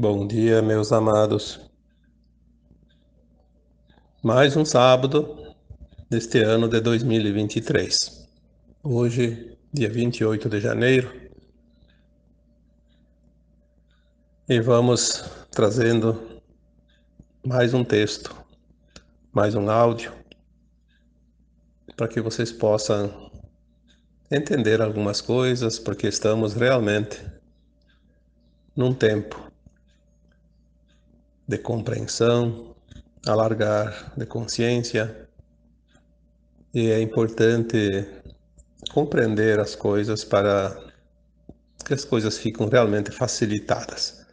Bom dia, meus amados. Mais um sábado deste ano de 2023. Hoje, dia 28 de janeiro, e vamos trazendo mais um texto, mais um áudio, para que vocês possam entender algumas coisas, porque estamos realmente num tempo de compreensão, alargar de consciência, e é importante compreender as coisas para que as coisas fiquem realmente facilitadas.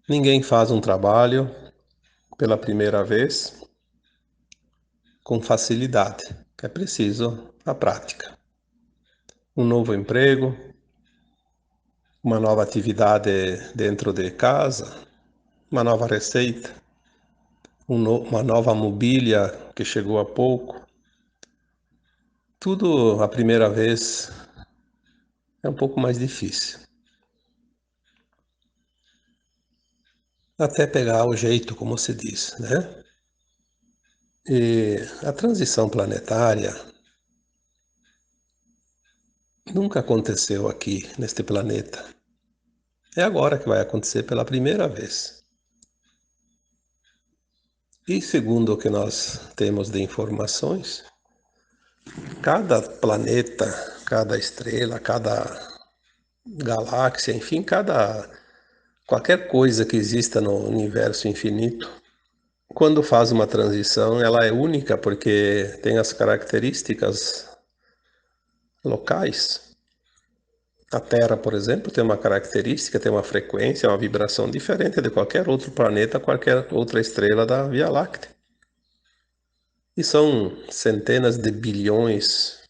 Ninguém faz um trabalho pela primeira vez com facilidade. É preciso a prática. Um novo emprego, uma nova atividade dentro de casa, uma nova receita, uma nova mobília que chegou há pouco. Tudo a primeira vez é um pouco mais difícil. Até pegar o jeito, como se diz, né? E a transição planetária nunca aconteceu aqui neste planeta. É agora que vai acontecer pela primeira vez. E segundo o que nós temos de informações, cada planeta, cada estrela, cada galáxia, enfim, qualquer coisa que exista no universo infinito, quando faz uma transição, ela é única porque tem as características locais. A Terra, por exemplo, tem uma característica, tem uma frequência, uma vibração diferente de qualquer outro planeta, qualquer outra estrela da Via Láctea. E são centenas de bilhões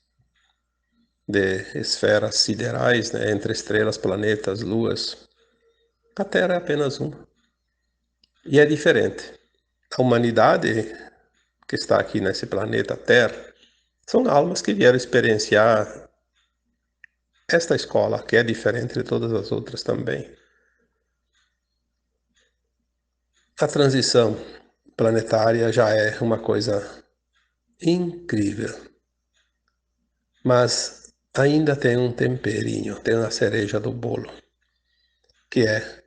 de esferas siderais, né, entre estrelas, planetas, luas. A Terra é apenas uma. E é diferente. A humanidade que está aqui nesse planeta Terra são almas que vieram experienciar esta escola, que é diferente de todas as outras também. A transição planetária já é uma coisa incrível, mas ainda tem um temperinho, tem uma cereja do bolo, que é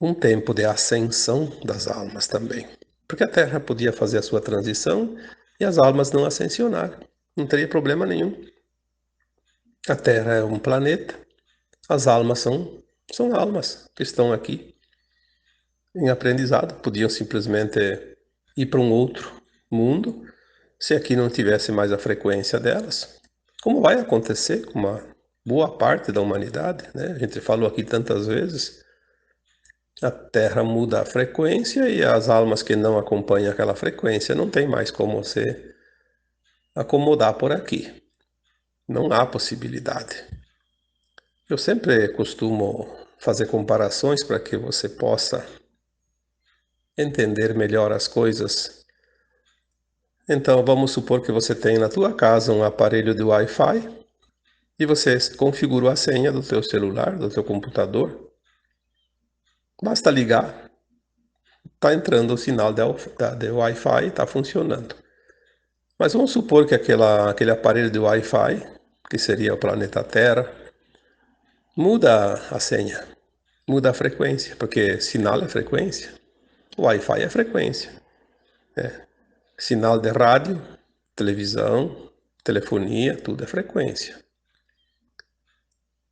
um tempo de ascensão das almas também. Porque a Terra podia fazer a sua transição e as almas não ascensionaram. Não teria problema nenhum. A Terra é um planeta, as almas são almas que estão aqui em aprendizado. Podiam simplesmente ir para um outro mundo se aqui não tivesse mais a frequência delas. Como vai acontecer com uma boa parte da humanidade, né? A gente falou aqui tantas vezes. A Terra muda a frequência e as almas que não acompanham aquela frequência não tem mais como se acomodar por aqui. Não há possibilidade. Eu sempre costumo fazer comparações para que você possa entender melhor as coisas. Então, vamos supor que você tem na tua casa um aparelho de Wi-Fi e você configurou a senha do teu celular, do teu computador. Basta ligar, está entrando o sinal de Wi-Fi e está funcionando. Mas vamos supor que aquele aparelho de Wi-Fi, que seria o planeta Terra, muda a senha, muda a frequência, porque sinal é frequência, Wi-Fi é frequência. Sinal de rádio, televisão, telefonia, tudo é frequência.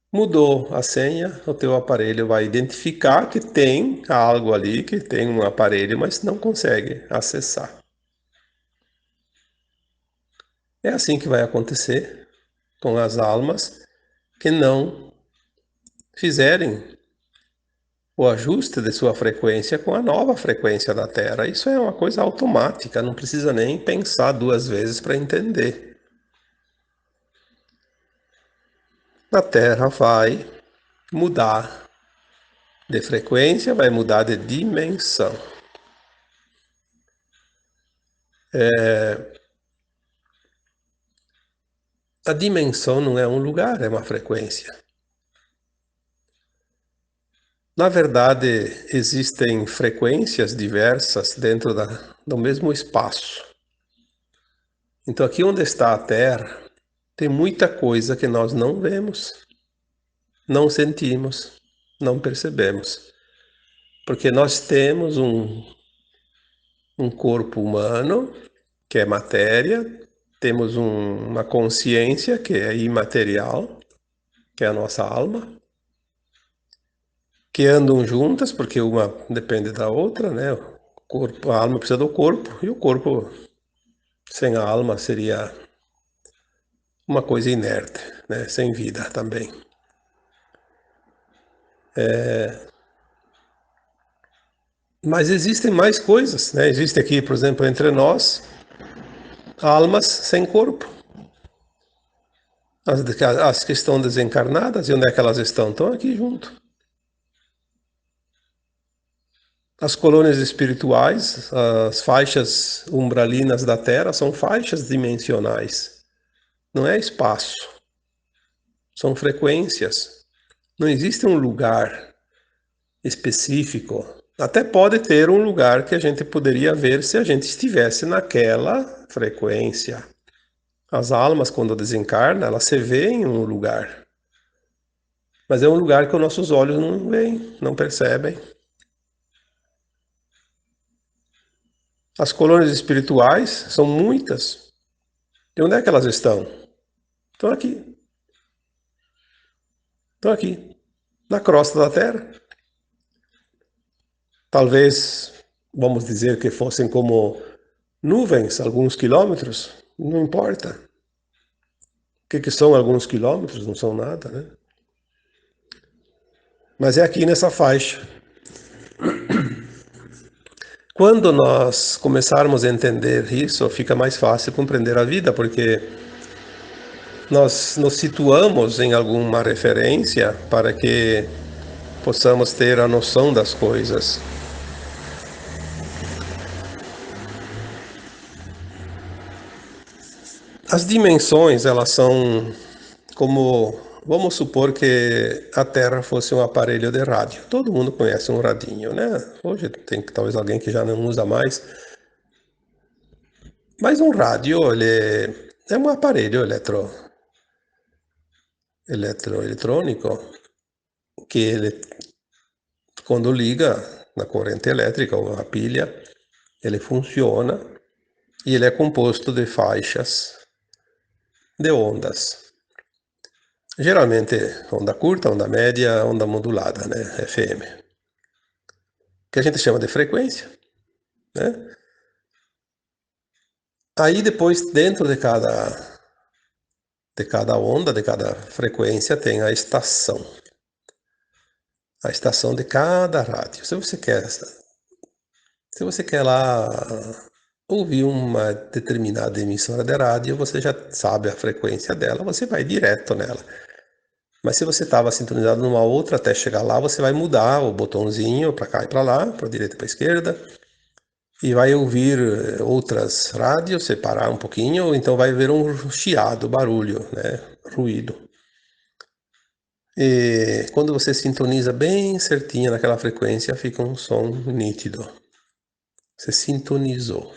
Mudou a senha, o teu aparelho vai identificar que tem algo ali, que tem um aparelho, mas não consegue acessar. É assim que vai acontecer com as almas que não fizerem o ajuste de sua frequência com a nova frequência da Terra. Isso é uma coisa automática, não precisa nem pensar duas vezes para entender. A Terra vai mudar de frequência, vai mudar de dimensão. A dimensão não é um lugar, é uma frequência. Na verdade, existem frequências diversas dentro do mesmo espaço. Então, aqui onde está a Terra, tem muita coisa que nós não vemos, não sentimos, não percebemos. Porque nós temos um corpo humano, que é matéria, temos uma consciência, que é imaterial, que é a nossa alma, que andam juntas, porque uma depende da outra, né? O corpo, a alma precisa do corpo, e o corpo sem a alma seria uma coisa inerte, né? Sem vida também. Mas existem mais coisas, né? Existe aqui, por exemplo, entre nós, almas sem corpo. As que estão desencarnadas, e onde é que elas estão? Estão aqui junto. As colônias espirituais, as faixas umbralinas da Terra, são faixas dimensionais. Não é espaço, são frequências. Não existe um lugar específico. Até pode ter um lugar que a gente poderia ver se a gente estivesse naquela frequência. As almas, quando desencarnam, elas se veem em um lugar. Mas é um lugar que os nossos olhos não veem, não percebem. As colônias espirituais são muitas. E onde é que elas estão? Estão aqui. Estão aqui, na crosta da Terra. Talvez, vamos dizer que fossem como nuvens, alguns quilômetros, não importa. O que são alguns quilômetros? Não são nada, né? Mas é aqui nessa faixa. Quando nós começarmos a entender isso, fica mais fácil compreender a vida, porque nós nos situamos em alguma referência para que possamos ter a noção das coisas. As dimensões, elas são como, vamos supor que a Terra fosse um aparelho de rádio. Todo mundo conhece um radinho, né? Hoje tem talvez alguém que já não usa mais. Mas um rádio, ele é um aparelho eletrônico que ele, quando liga na corrente elétrica ou a pilha, ele funciona e ele é composto de faixas de ondas. Geralmente onda curta, onda média, onda modulada, né? FM. Que a gente chama de frequência, né? Aí depois, dentro de cada onda, de cada frequência, tem a estação. A estação de cada rádio. Se você quer lá ouvir uma determinada emissora de rádio, você já sabe a frequência dela, você vai direto nela. Mas se você estava sintonizado numa outra, até chegar lá, você vai mudar o botãozinho para cá e para lá, para a direita e para a esquerda, e vai ouvir outras rádios, separar um pouquinho, ou então vai ver um chiado, barulho, né? Ruído. E quando você sintoniza bem certinho naquela frequência, fica um som nítido. Você sintonizou.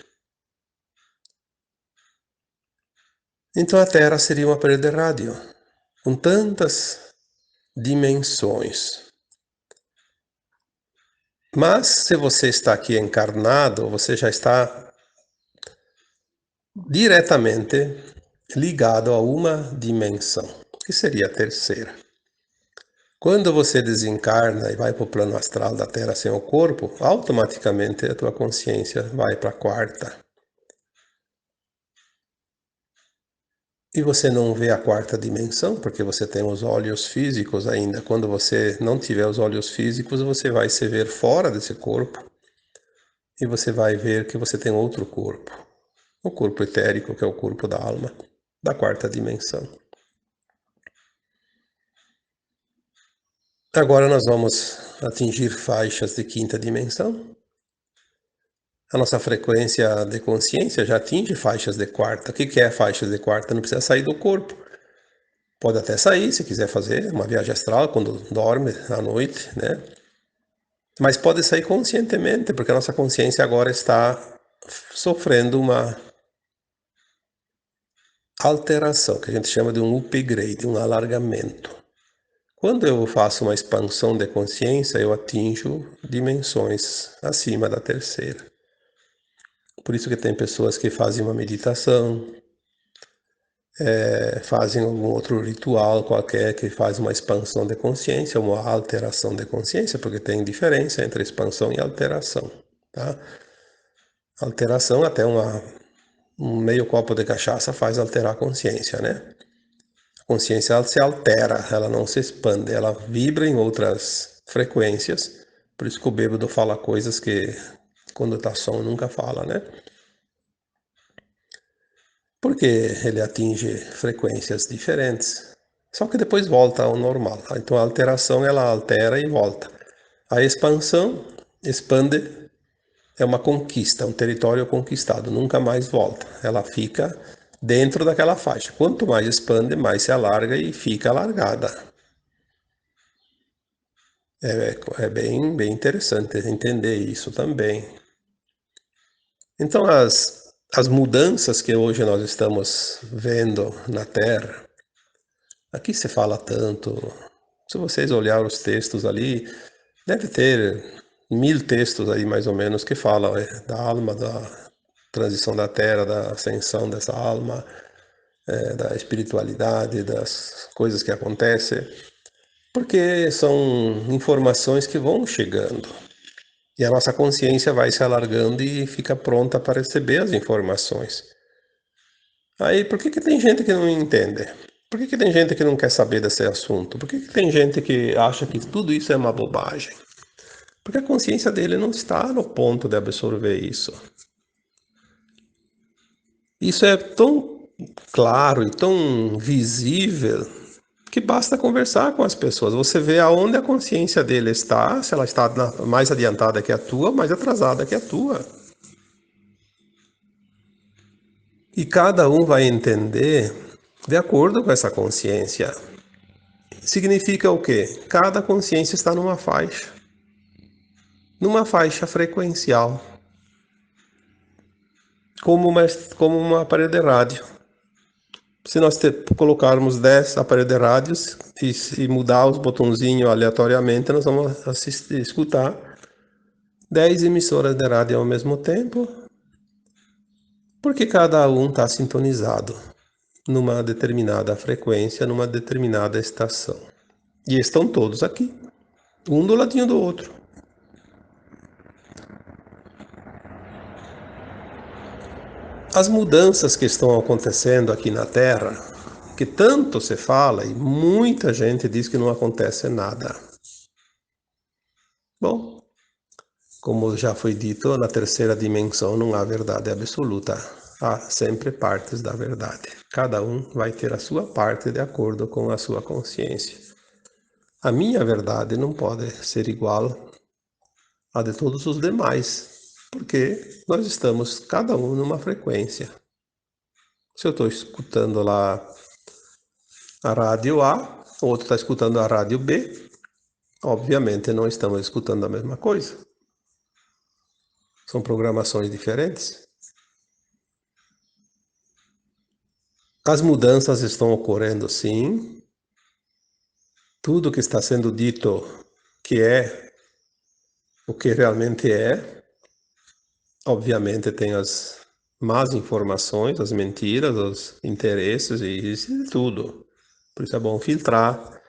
Então a Terra seria um aparelho de rádio, com tantas dimensões. Mas se você está aqui encarnado, você já está diretamente ligado a uma dimensão, que seria a terceira. Quando você desencarna e vai para o plano astral da Terra sem o corpo, automaticamente a tua consciência vai para a quarta. E você não vê a quarta dimensão, porque você tem os olhos físicos ainda. Quando você não tiver os olhos físicos, você vai se ver fora desse corpo. E você vai ver que você tem outro corpo. O corpo etérico, que é o corpo da alma, da quarta dimensão. Agora nós vamos atingir faixas de quinta dimensão. A nossa frequência de consciência já atinge faixas de quarta. O que é faixas de quarta? Não precisa sair do corpo. Pode até sair, se quiser fazer uma viagem astral, quando dorme à noite, né? Mas pode sair conscientemente, porque a nossa consciência agora está sofrendo uma alteração, que a gente chama de um upgrade, um alargamento. Quando eu faço uma expansão de consciência, eu atinjo dimensões acima da terceira. Por isso que tem pessoas que fazem uma meditação, fazem algum outro ritual qualquer que faz uma expansão de consciência, uma alteração de consciência, porque tem diferença entre expansão e alteração, tá? Alteração, até um meio copo de cachaça faz alterar a consciência, né? A consciência ela se altera, ela não se expande, ela vibra em outras frequências. Por isso que o bêbado fala coisas que quando está som nunca fala, né? Porque ele atinge frequências diferentes. Só que depois volta ao normal. Então a alteração ela altera e volta. A expansão expande, é uma conquista, um território conquistado, nunca mais volta. Ela fica dentro daquela faixa. Quanto mais expande, mais se alarga e fica alargada. É bem interessante entender isso também. Então, as mudanças que hoje nós estamos vendo na Terra, aqui se fala tanto, se vocês olharem os textos ali, deve ter 1000 textos aí mais ou menos que falam da alma, da transição da Terra, da ascensão dessa alma, da espiritualidade, das coisas que acontecem, porque são informações que vão chegando. E a nossa consciência vai se alargando e fica pronta para receber as informações. Aí, por que tem gente que não entende? Por que tem gente que não quer saber desse assunto? Por que tem gente que acha que tudo isso é uma bobagem? Porque a consciência dele não está no ponto de absorver isso. Isso é tão claro e tão visível que basta conversar com as pessoas. Você vê aonde a consciência dele está, se ela está mais adiantada que a tua, mais atrasada que a tua. E cada um vai entender de acordo com essa consciência. Significa o quê? Cada consciência está numa faixa frequencial, como uma aparelho de rádio. Se nós colocarmos 10 aparelhos de rádios e mudar os botãozinhos aleatoriamente, nós vamos escutar 10 emissoras de rádio ao mesmo tempo, porque cada um está sintonizado numa determinada frequência, numa determinada estação. E estão todos aqui, um do ladinho do outro. As mudanças que estão acontecendo aqui na Terra, que tanto se fala e muita gente diz que não acontece nada. Bom, como já foi dito, na terceira dimensão não há verdade absoluta. Há sempre partes da verdade. Cada um vai ter a sua parte de acordo com a sua consciência. A minha verdade não pode ser igual à de todos os demais, porque nós estamos cada um numa frequência. Se eu estou escutando lá a rádio A, o outro está escutando a rádio B, obviamente não estamos escutando a mesma coisa. São programações diferentes. As mudanças estão ocorrendo, sim. Tudo que está sendo dito que é o que realmente é, obviamente tem as más informações, as mentiras, os interesses e tudo. Por isso é bom filtrar.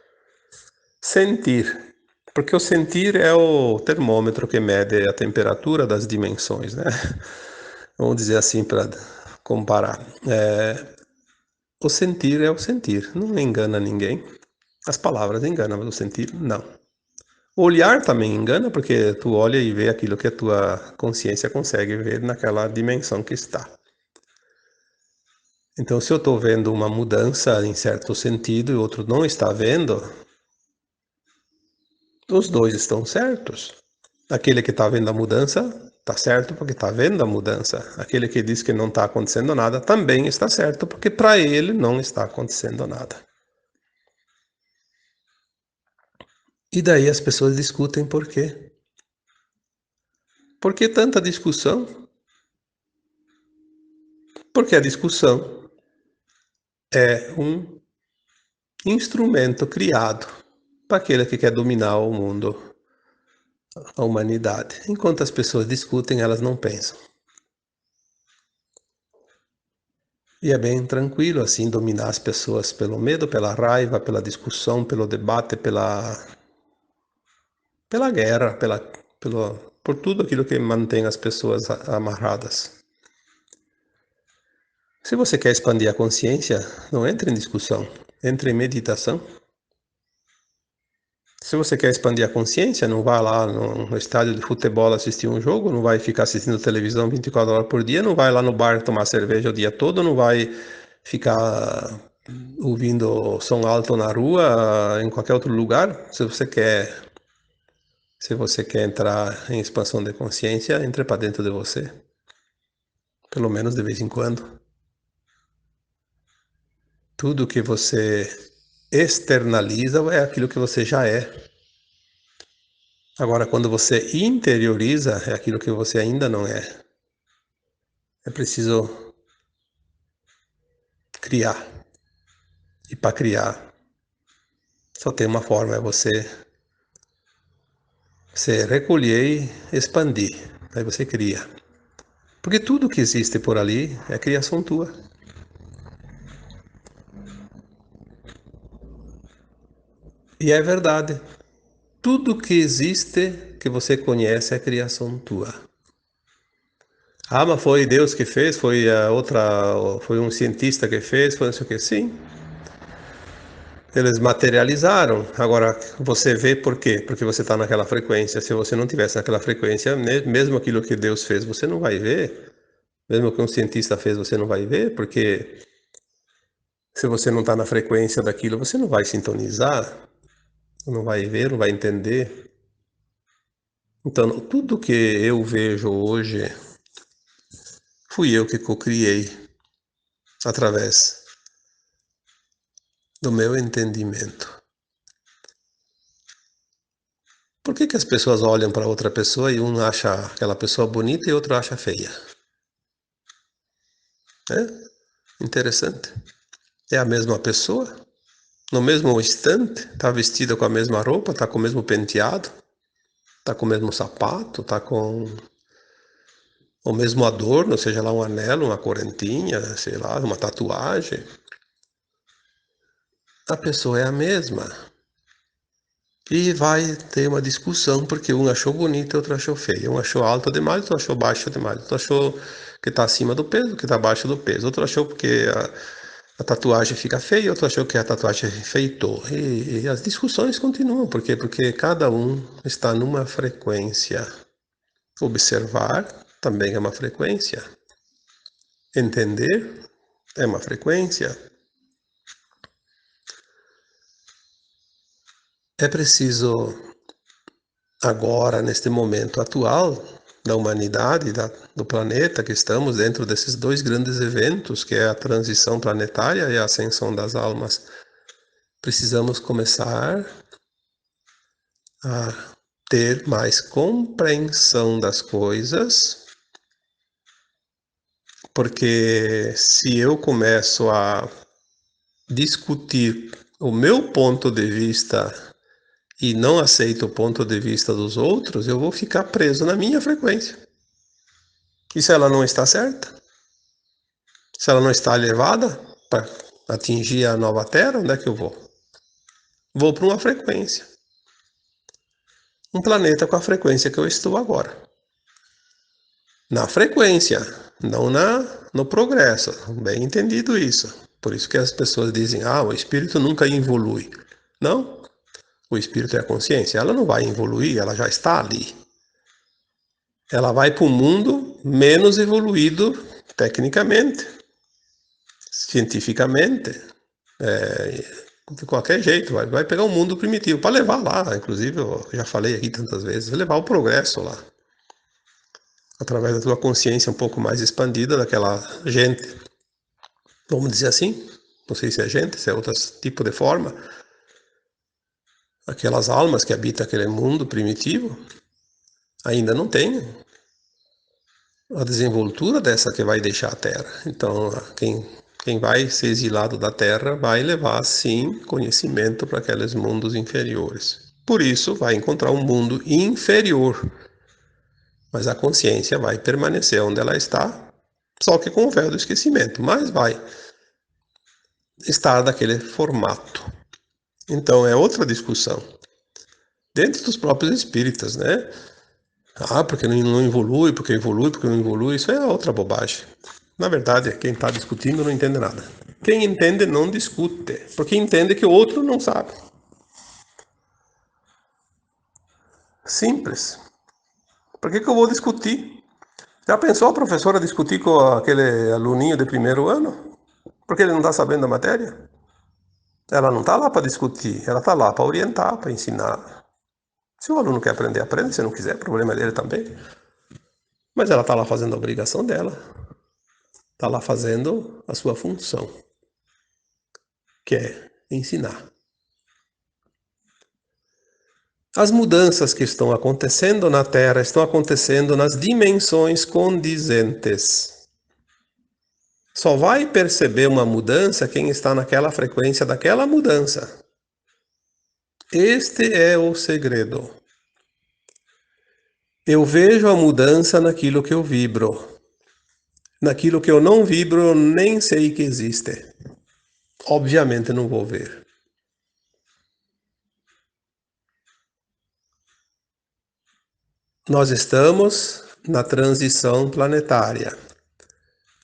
Sentir. Porque o sentir é o termômetro que mede a temperatura das dimensões, né? Vamos dizer assim para comparar. O sentir é o sentir, não engana ninguém. As palavras enganam, mas o sentir não. O olhar também engana, porque tu olha e vê aquilo que a tua consciência consegue ver naquela dimensão que está. Então, se eu estou vendo uma mudança em certo sentido e o outro não está vendo, os dois estão certos. Aquele que está vendo a mudança está certo porque está vendo a mudança. Aquele que diz que não está acontecendo nada também está certo porque para ele não está acontecendo nada. E daí as pessoas discutem por quê. Por que tanta discussão? Porque a discussão é um instrumento criado para aquele que quer dominar o mundo, a humanidade. Enquanto as pessoas discutem, elas não pensam. E é bem tranquilo assim dominar as pessoas pelo medo, pela raiva, pela discussão, pelo debate, pela guerra, por tudo aquilo que mantém as pessoas amarradas. Se você quer expandir a consciência, não entre em discussão, entre em meditação. Se você quer expandir a consciência, não vá lá no estádio de futebol assistir um jogo, não vai ficar assistindo televisão 24 horas por dia, não vai lá no bar tomar cerveja o dia todo, não vai ficar ouvindo som alto na rua, em qualquer outro lugar. Se você quer entrar em expansão de consciência, entre para dentro de você. Pelo menos de vez em quando. Tudo que você externaliza é aquilo que você já é. Agora, quando você interioriza, é aquilo que você ainda não é. É preciso criar. E para criar, só tem uma forma, é você recolher e expandir. Aí você cria. Porque tudo que existe por ali é criação tua. E é verdade. Tudo que existe, que você conhece, é criação tua. Ah, mas foi Deus que fez, foi um cientista que fez, foi não sei o que. Sim, eles materializaram. Agora, você vê por quê? Porque você está naquela frequência. Se você não tivesse naquela frequência, mesmo aquilo que Deus fez, você não vai ver. Mesmo que um cientista fez, você não vai ver, porque se você não está na frequência daquilo, você não vai sintonizar, não vai ver, não vai entender. Então, tudo que eu vejo hoje, fui eu que co-criei através do meu entendimento. Por que que as pessoas olham para outra pessoa e um acha aquela pessoa bonita e outro acha feia? É interessante. É a mesma pessoa, no mesmo instante, está vestida com a mesma roupa, está com o mesmo penteado, está com o mesmo sapato, está com o mesmo adorno, seja lá um anelo, uma correntinha, sei lá, uma tatuagem. A pessoa é a mesma. E vai ter uma discussão porque um achou bonito e outro achou feio. Um achou alto demais, outro achou baixo demais. Outro achou que está acima do peso, que está abaixo do peso. Outro achou porque a tatuagem fica feia, outro achou que a tatuagem enfeitou. E as discussões continuam. Por quê? Porque cada um está numa frequência. Observar também é uma frequência. Entender é uma frequência. É preciso agora, neste momento atual da humanidade, do planeta, que estamos dentro desses dois grandes eventos, que é a transição planetária e a ascensão das almas, precisamos começar a ter mais compreensão das coisas, porque se eu começo a discutir o meu ponto de vista e não aceito o ponto de vista dos outros, eu vou ficar preso na minha frequência. E se ela não está certa? Se ela não está elevada para atingir a nova Terra, onde é que eu vou? Vou para uma frequência. Um planeta com a frequência que eu estou agora. Na frequência, não no progresso. Bem entendido isso. Por isso que as pessoas dizem, o espírito nunca evolui. Não, o espírito é a consciência. Ela não vai evoluir, ela já está ali. Ela vai para um mundo menos evoluído tecnicamente, cientificamente, de qualquer jeito, vai pegar um mundo primitivo para levar lá. Inclusive, eu já falei aqui tantas vezes, levar o progresso lá, através da tua consciência um pouco mais expandida daquela gente, vamos dizer assim. Não sei se é gente, se é outro tipo de forma. Aquelas almas que habitam aquele mundo primitivo ainda não têm a desenvoltura dessa que vai deixar a Terra. Então, quem vai ser exilado da Terra vai levar, sim, conhecimento para aqueles mundos inferiores. Por isso, vai encontrar um mundo inferior. Mas a consciência vai permanecer onde ela está, só que com o véu do esquecimento, mas vai estar daquele formato. Então, é outra discussão. Dentro dos próprios espíritas, né? Ah, porque não evolui, porque evolui, porque não evolui, isso é outra bobagem. Na verdade, quem está discutindo não entende nada. Quem entende não discute, porque entende que o outro não sabe. Simples. Por que eu vou discutir? Já pensou a professora discutir com aquele aluninho de primeiro ano? Porque ele não está sabendo da matéria? Ela não está lá para discutir, ela está lá para orientar, para ensinar. Se o aluno quer aprender, aprende. Se não quiser, problema é dele também. Mas ela está lá fazendo a obrigação dela. Está lá fazendo a sua função, que é ensinar. As mudanças que estão acontecendo na Terra estão acontecendo nas dimensões condizentes. Só vai perceber uma mudança quem está naquela frequência daquela mudança. Este é o segredo. Eu vejo a mudança naquilo que eu vibro. Naquilo que eu não vibro, eu nem sei que existe. Obviamente não vou ver. Nós estamos na transição planetária.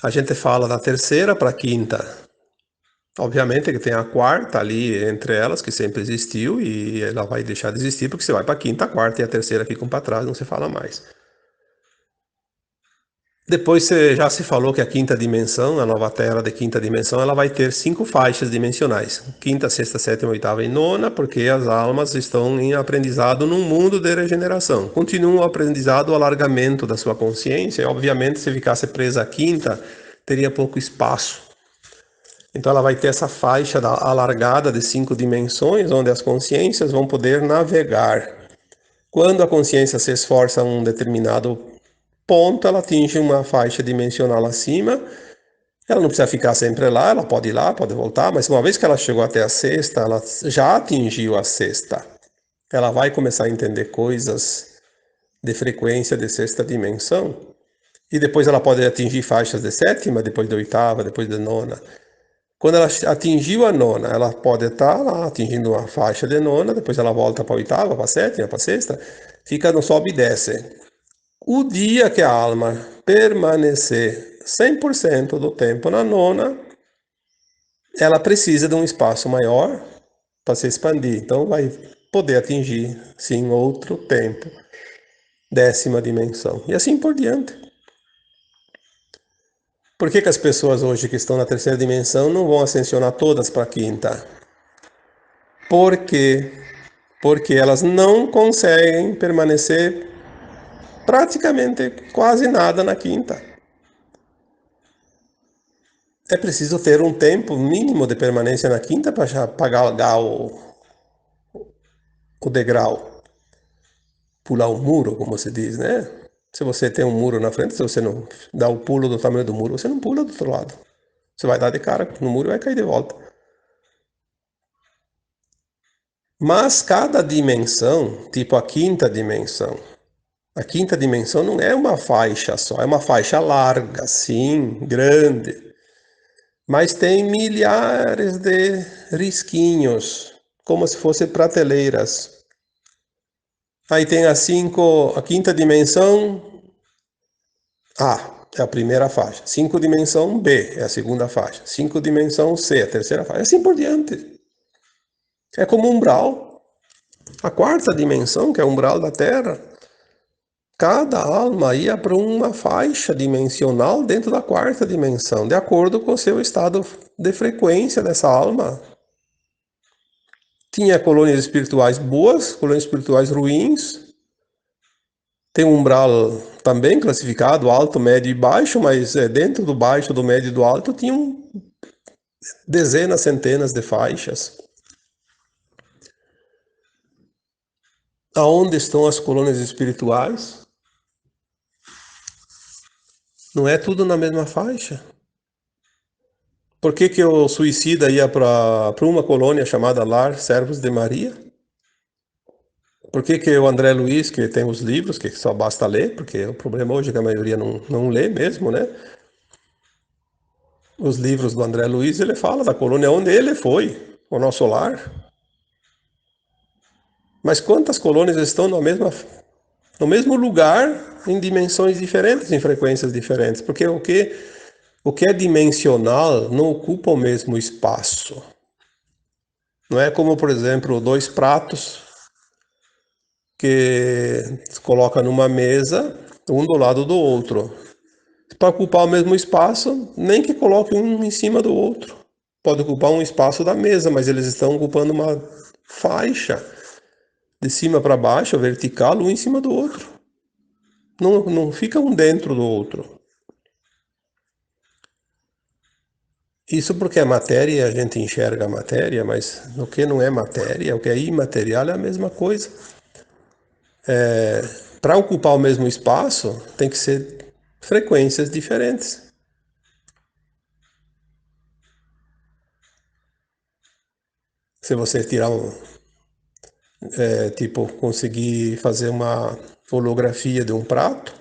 A gente fala da terceira para a quinta. Obviamente que tem a quarta ali entre elas, que sempre existiu, e ela vai deixar de existir, porque você vai para a quinta, a quarta e a terceira ficam para trás, não se fala mais. Depois você já se falou que a quinta dimensão, a nova Terra de quinta dimensão, ela vai ter 5 faixas dimensionais. Quinta, sexta, sétima, oitava e nona, porque as almas estão em aprendizado num mundo de regeneração. Continuam o aprendizado, o alargamento da sua consciência, e obviamente se ficasse presa à quinta, teria pouco espaço. Então ela vai ter essa faixa alargada de 5 dimensões, onde as consciências vão poder navegar. Quando a consciência se esforça a um determinado ponto, ela atinge uma faixa dimensional acima. Ela não precisa ficar sempre lá, ela pode ir lá, pode voltar, mas uma vez que ela chegou até a sexta, ela já atingiu a sexta. Ela vai começar a entender coisas de frequência de sexta dimensão. E depois ela pode atingir faixas de sétima, depois de oitava, depois de nona. Quando ela atingiu a nona, ela pode estar lá atingindo uma faixa de nona, depois ela volta para a oitava, para a sétima, para a sexta, fica no sobe e desce. O dia que a alma permanecer 100% do tempo na nona, ela precisa de um espaço maior para se expandir. Então vai poder atingir, sim, outro tempo, décima dimensão. E assim por diante. Por que as pessoas hoje que estão na terceira dimensão não vão ascensionar todas para a quinta? Porque elas não conseguem permanecer praticamente quase nada na quinta. É preciso ter um tempo mínimo de permanência na quinta para pagar o degrau, pular o muro, como se diz, né? Se você tem um muro na frente, se você não dá o pulo do tamanho do muro, você não pula do outro lado. Você vai dar de cara no muro e vai cair de volta. Mas cada dimensão, tipo a quinta dimensão não é uma faixa só, é uma faixa larga, sim, grande. Mas tem milhares de risquinhos, como se fossem prateleiras. Aí tem a quinta dimensão A, é a primeira faixa. 5 dimensão B, é a segunda faixa. 5 dimensão C, a terceira faixa. Assim por diante. É como um umbral. A quarta dimensão, que é o umbral da Terra, cada alma ia para uma faixa dimensional dentro da quarta dimensão, de acordo com o seu estado de frequência dessa alma. Tinha colônias espirituais boas, colônias espirituais ruins. Tem um umbral também classificado, alto, médio e baixo, mas dentro do baixo, do médio e do alto tinham dezenas, centenas de faixas. Aonde estão as colônias espirituais? Não é tudo na mesma faixa? Por que que o suicida ia para uma colônia chamada Lar Servos de Maria? Por que que o André Luiz, que tem os livros, que só basta ler, porque o problema hoje é que a maioria não lê mesmo, né? Os livros do André Luiz, ele fala da colônia onde ele foi, o nosso lar. Mas quantas colônias estão no mesmo lugar, em dimensões diferentes, em frequências diferentes? Porque o que é dimensional não ocupa o mesmo espaço. Não é como, por exemplo, dois pratos que se coloca numa mesa, um do lado do outro. Para ocupar o mesmo espaço, nem que coloque um em cima do outro. Pode ocupar um espaço da mesa, mas eles estão ocupando uma faixa de cima para baixo, vertical, um em cima do outro. Não fica um dentro do outro. Isso porque a matéria, a gente enxerga a matéria, mas o que não é matéria, o que é imaterial é a mesma coisa. Para ocupar o mesmo espaço, tem que ser frequências diferentes. Se você tirar tipo, conseguir fazer uma holografia de um prato,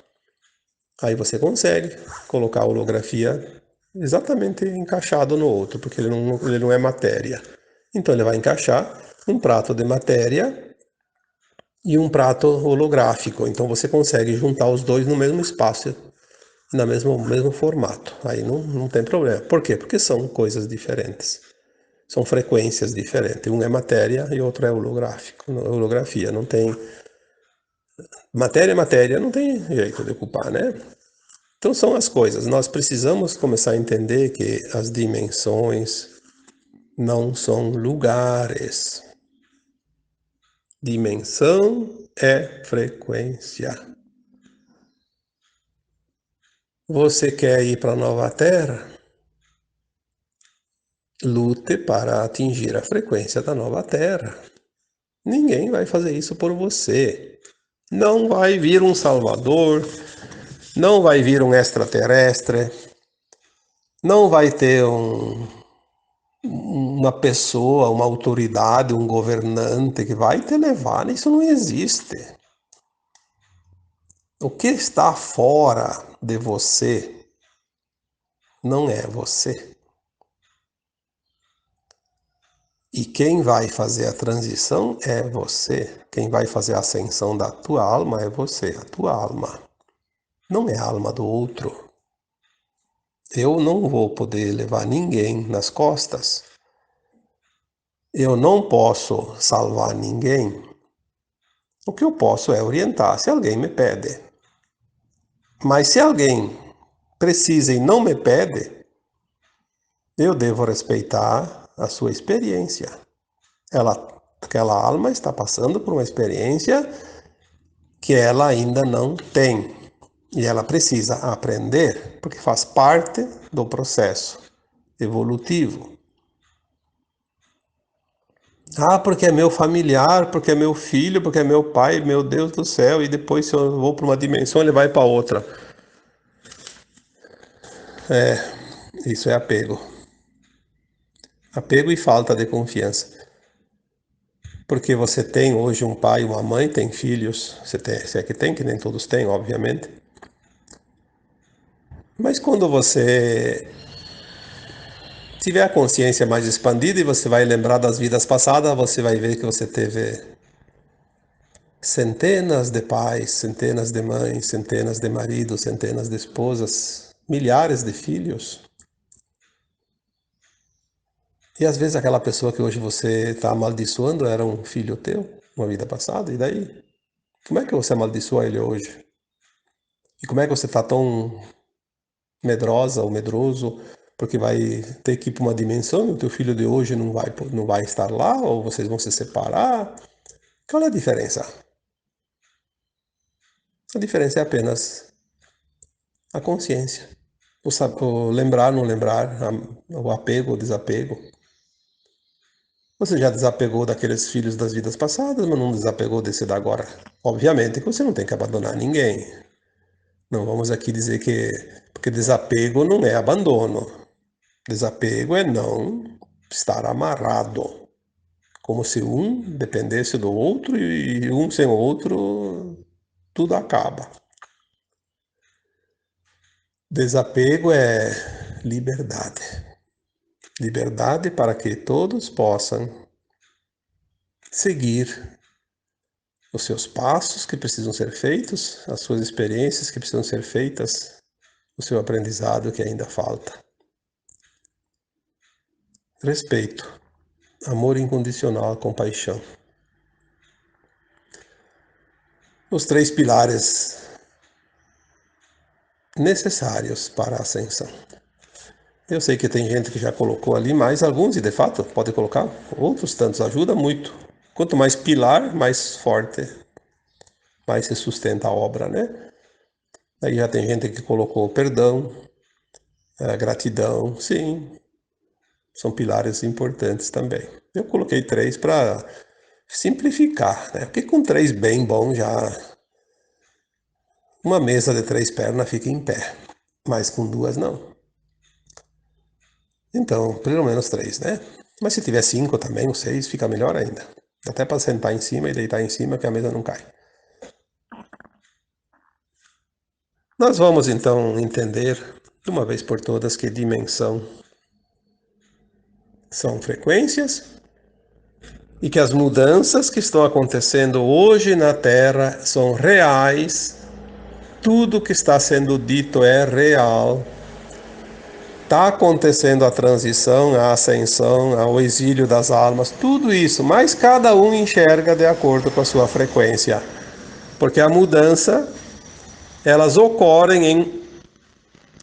aí você consegue colocar a holografia exatamente encaixado no outro, porque ele não é matéria. Então ele vai encaixar um prato de matéria e um prato holográfico. Então você consegue juntar os dois no mesmo espaço, no mesmo formato. Aí não tem problema. Por quê? Porque são coisas diferentes. São frequências diferentes. Um é matéria e outro é holográfico. Holografia. Não tem. Matéria é matéria, não tem jeito de ocupar, né? Então são as coisas. Nós precisamos começar a entender que as dimensões não são lugares. Dimensão é frequência. Você quer ir para a nova Terra? Lute para atingir a frequência da nova Terra. Ninguém vai fazer isso por você. Não vai vir um Salvador, não vai vir um extraterrestre, não vai ter uma pessoa, uma autoridade, um governante que vai te levar. Isso não existe. O que está fora de você não é você. E quem vai fazer a transição é você. Quem vai fazer a ascensão da tua alma é você, a tua alma. Não é a alma do outro. Eu não vou poder levar ninguém nas costas. Eu não posso salvar ninguém. O que eu posso é orientar se alguém me pede. Mas se alguém precisa e não me pede, eu devo respeitar a sua experiência. Aquela alma está passando por uma experiência que ela ainda não tem. E ela precisa aprender, porque faz parte do processo evolutivo. Ah, porque é meu familiar, porque é meu filho, porque é meu pai, meu Deus do céu, e depois se eu vou para uma dimensão, ele vai para outra. Isso é apego. Apego e falta de confiança. Porque você tem hoje um pai, uma mãe, tem filhos, você tem, se é que tem, que nem todos têm, obviamente. Mas quando você tiver a consciência mais expandida e você vai lembrar das vidas passadas, você vai ver que você teve centenas de pais, centenas de mães, centenas de maridos, centenas de esposas, milhares de filhos. E às vezes aquela pessoa que hoje você está amaldiçoando era um filho teu, uma vida passada, e daí? Como é que você amaldiçoa ele hoje? E como é que você está tão medrosa ou medroso porque vai ter que ir para uma dimensão e o teu filho de hoje não vai estar lá, ou vocês vão se separar? Qual é a diferença? A diferença é apenas a consciência. O lembrar, não lembrar, o apego, o desapego. Você já desapegou daqueles filhos das vidas passadas, mas não desapegou desse da agora. Obviamente que você não tem que abandonar ninguém. Não vamos aqui dizer que... Porque desapego não é abandono. Desapego é não estar amarrado. Como se um dependesse do outro e um sem o outro, tudo acaba. Desapego é liberdade. Liberdade para que todos possam seguir os seus passos que precisam ser feitos, as suas experiências que precisam ser feitas, o seu aprendizado que ainda falta. Respeito, amor incondicional, compaixão. Os três pilares necessários para a ascensão. Eu sei que tem gente que já colocou ali, mas alguns, e de fato, pode colocar, outros tantos, ajuda muito. Quanto mais pilar, mais forte, mais se sustenta a obra, né? Aí já tem gente que colocou perdão, gratidão, sim, são pilares importantes também. Eu coloquei três para simplificar, né? Porque com três bem bom já uma mesa de três pernas fica em pé, mas com duas não. Então, pelo menos três, né? Mas se tiver cinco também, ou seis, fica melhor ainda. Dá até para sentar em cima e deitar em cima que a mesa não cai. Nós vamos então entender de uma vez por todas que dimensão são frequências e que as mudanças que estão acontecendo hoje na Terra são reais. Tudo que está sendo dito é real. Está acontecendo a transição, a ascensão, ao exílio das almas, tudo isso, mas cada um enxerga de acordo com a sua frequência. Porque a mudança, elas ocorrem em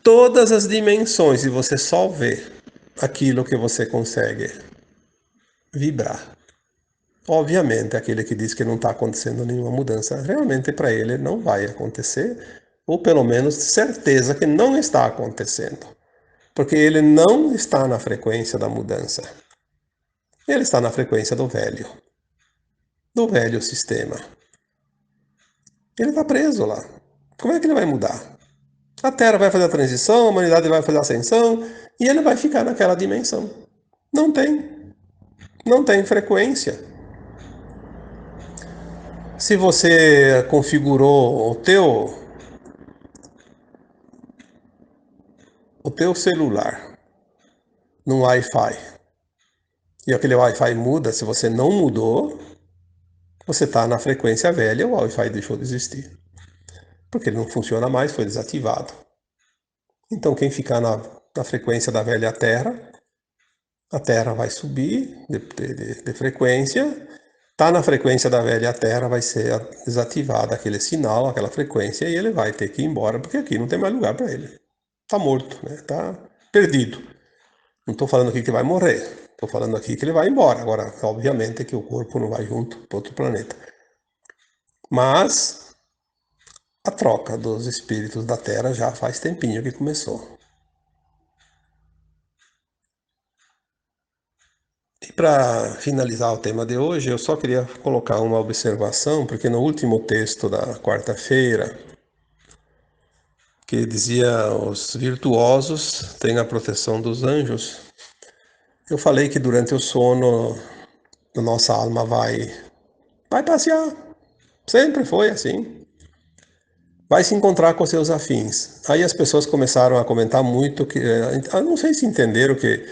todas as dimensões e você só vê aquilo que você consegue vibrar. Obviamente, aquele que diz que não está acontecendo nenhuma mudança, realmente para ele não vai acontecer, ou pelo menos certeza que não está acontecendo. Porque ele não está na frequência da mudança. Ele está na frequência do velho sistema. Ele está preso lá. Como é que ele vai mudar? A Terra vai fazer a transição, a humanidade vai fazer a ascensão, e ele vai ficar naquela dimensão. Não tem. Não tem frequência. Se você configurou o teu celular no Wi-Fi, e aquele Wi-Fi muda, se você não mudou, você está na frequência velha, o Wi-Fi deixou de existir. Porque ele não funciona mais, foi desativado. Então, quem ficar na frequência da velha Terra, a Terra vai subir de frequência. Está na frequência da velha Terra, vai ser desativado aquele sinal, aquela frequência, e ele vai ter que ir embora, porque aqui não tem mais lugar para ele. Está morto, né? Está perdido. Não estou falando aqui que vai morrer. Estou falando aqui que ele vai embora. Agora, obviamente que o corpo não vai junto para outro planeta. Mas a troca dos espíritos da Terra já faz tempinho que começou. E para finalizar o tema de hoje, eu só queria colocar uma observação, porque no último texto da quarta-feira, que dizia os virtuosos têm a proteção dos anjos, eu falei que durante o sono a nossa alma vai passear. Sempre foi assim. Vai se encontrar com seus afins. Aí as pessoas começaram a comentar muito que, não sei se entenderam que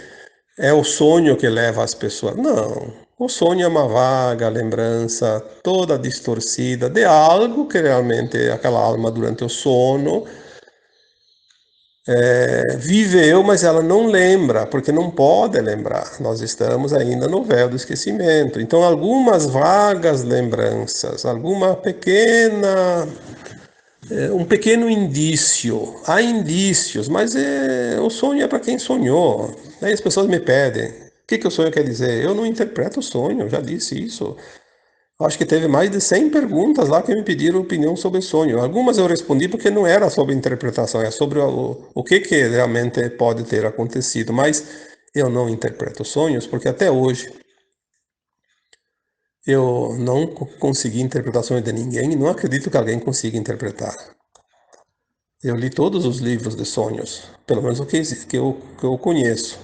é o sonho que leva as pessoas. Não. O sonho é uma vaga lembrança toda distorcida de algo que realmente aquela alma durante o sono viveu, mas ela não lembra, porque não pode lembrar. Nós estamos ainda no véu do esquecimento. Então, algumas vagas lembranças, um pequeno indício. Há indícios, mas o sonho é para quem sonhou. Aí as pessoas me pedem, o que o sonho quer dizer? Eu não interpreto o sonho, eu já disse isso. Acho que teve mais de 100 perguntas lá que me pediram opinião sobre sonho. Algumas eu respondi porque não era sobre interpretação, é sobre o que realmente pode ter acontecido. Mas eu não interpreto sonhos porque até hoje eu não consegui interpretações de ninguém e não acredito que alguém consiga interpretar. Eu li todos os livros de sonhos, pelo menos o que eu conheço.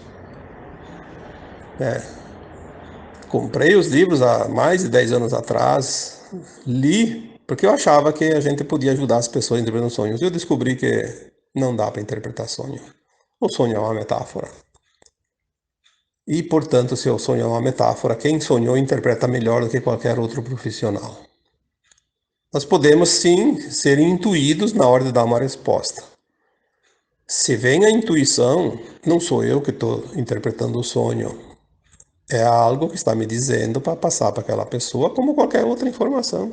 Comprei os livros há mais de 10 anos atrás, li, porque eu achava que a gente podia ajudar as pessoas interpretando sonhos. Eu descobri que não dá para interpretar sonho. O sonho é uma metáfora. E, portanto, se o sonho é uma metáfora, quem sonhou interpreta melhor do que qualquer outro profissional. Nós podemos, sim, ser intuídos na hora de dar uma resposta. Se vem a intuição, não sou eu que estou interpretando o sonho. É algo que está me dizendo para passar para aquela pessoa como qualquer outra informação.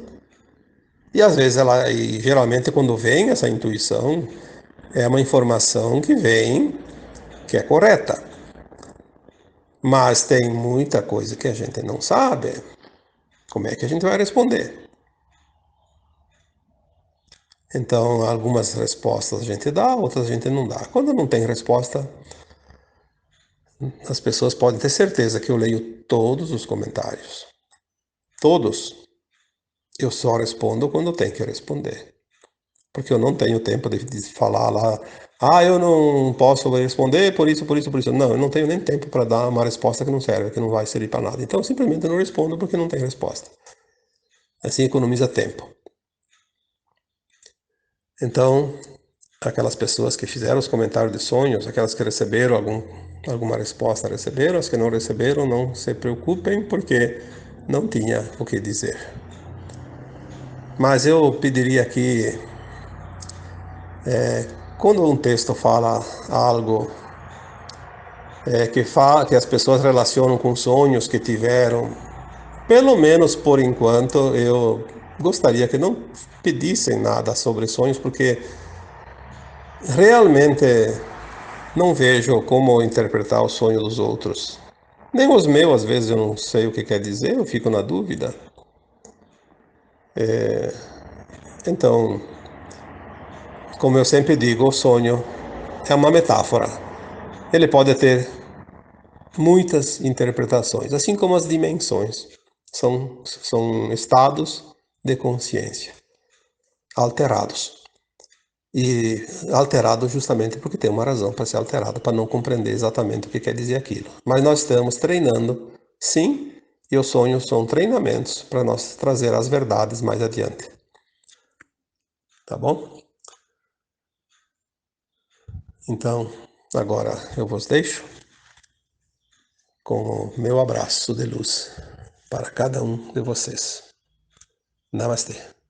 E às vezes e geralmente quando vem essa intuição, é uma informação que vem que é correta. Mas tem muita coisa que a gente não sabe. Como é que a gente vai responder? Então, algumas respostas a gente dá, outras a gente não dá. Quando não tem resposta, as pessoas podem ter certeza que eu leio todos os comentários. Todos. Eu só respondo quando tem que responder. Porque eu não tenho tempo de falar lá, eu não posso responder por isso, por isso, por isso. Não, eu não tenho nem tempo para dar uma resposta que não serve, que não vai servir para nada. Então, eu simplesmente não respondo porque não tem resposta. Assim economiza tempo. Então, aquelas pessoas que fizeram os comentários de sonhos, aquelas que receberam alguma resposta, receberam, as que não receberam, não se preocupem, porque não tinha o que dizer. Mas eu pediria que, quando um texto fala algo que as pessoas relacionam com sonhos que tiveram, pelo menos por enquanto, eu gostaria que não pedissem nada sobre sonhos, porque realmente não vejo como interpretar o sonho dos outros. Nem os meus, às vezes, eu não sei o que quer dizer, eu fico na dúvida. Então, como eu sempre digo, o sonho é uma metáfora. Ele pode ter muitas interpretações, assim como as dimensões. São estados de consciência alterados. E alterado justamente porque tem uma razão para ser alterado, para não compreender exatamente o que quer dizer aquilo. Mas nós estamos treinando, sim, e os sonhos são treinamentos para nós trazer as verdades mais adiante. Tá bom? Então, agora eu vos deixo com o meu abraço de luz para cada um de vocês. Namastê.